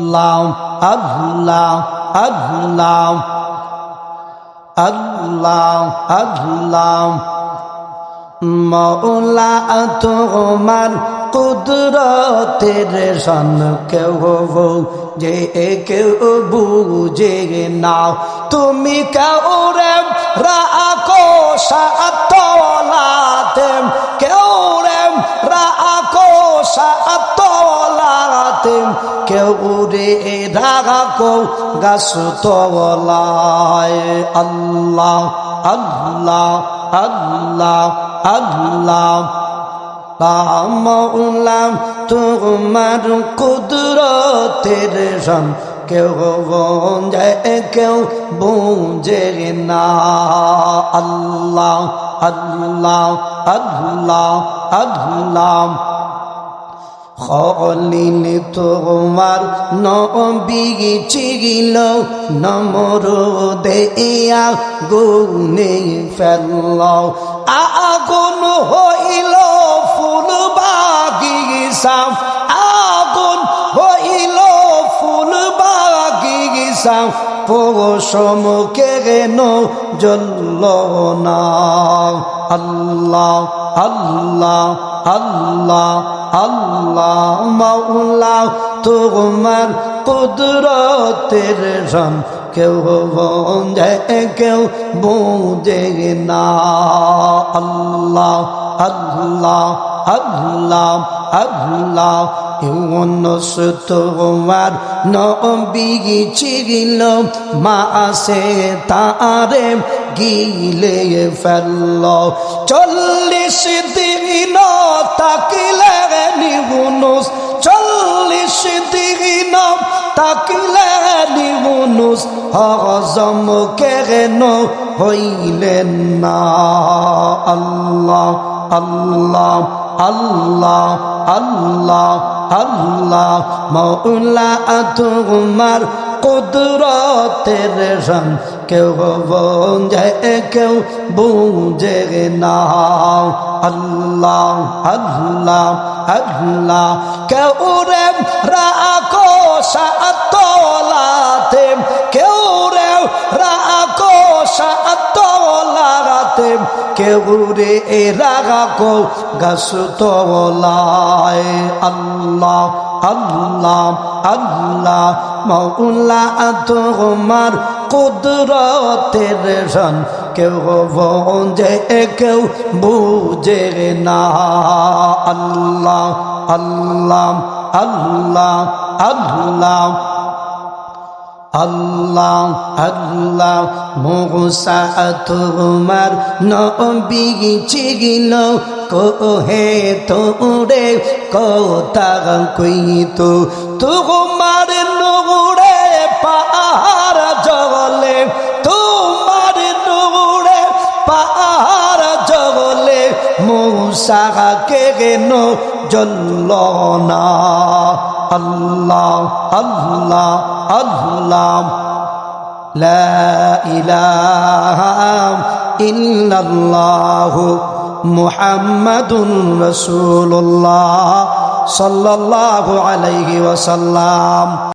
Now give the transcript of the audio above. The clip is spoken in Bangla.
আল্লাহ আল্লাহ আল্লাহ আল্লাহ আল্লাহ মওলা তোমার কুদরতের শান কেউ যে কেউ বুঝে না তুমি কাউরে রাখো সাতলাতে কেউরে রাখো সাতলাতে কেউরে রাখো গাছ তলায় আল্লাহ আল্লাহ আল্লাহ আল্লাহ মওলা তোমার কুদরতের শান কেউ বোঝে কেউ বুঝে না আল্লাহ আল্লাহ আল্লাহ আল্লাহ খলিল তোমার নবী ছিল নমরুদে আগুনে ফেলল আগুন হইল ফুল বাগিচা আগুন হইল ফুল বাগিচা পশম কেন জ্বলল না আল্লাহ আল্লাহ আল্লাহ আল্লাহ মওলা তোমার কুদরতের শান কেউ বোঝে কেউ বুঝে না আল্লাহ আল্লাহ আল্লাহ আল্লাহ ইউনুস তোমার নবী ছিল মাছে তারে গিলে ফেলল 40 দিন তাকিলেন ইউনুস 40 দিন তাকিলেন ইউনুস হজম কেন হইলেন না আল্লাহ আল্লাহ আল্লাহ আল্লাহ আল্লাহ মওলা তোমার কুদরতের শান কেউ বোঝে কেউ বুঝে না আল্লাহ আল্লাহ আল্লাহ কেউ রে রাখো সাতলাতে কেউ রে রাখো সাতলাতে কেউ রে রাখো গাছ তলায় আল্লাহ আল্লাহ আল্লাহ মওলা তোমার কুদরতের শান কেউ বোঝে কেউ বুঝে না আল্লাহ আল্লাহ আল্লাহ আল্লাহ আল্লাহ আল্লাহ মুসা তোমার নবী ছিল কোহে তোরে কথা কইতো তোমার নূরে পাহাড় জ্বলে তোমার নূরে পাহাড় জ্বলে মুসা কেন জ্বলল না আল্লাহ আল্লাহ আল্লাহ লা ইলাহা ইল্লাল্লাহ মুহাম্মাদুর রাসূলুল্লাহ সাল্লাল্লাহু আলাইহি ওয়াসাল্লাম।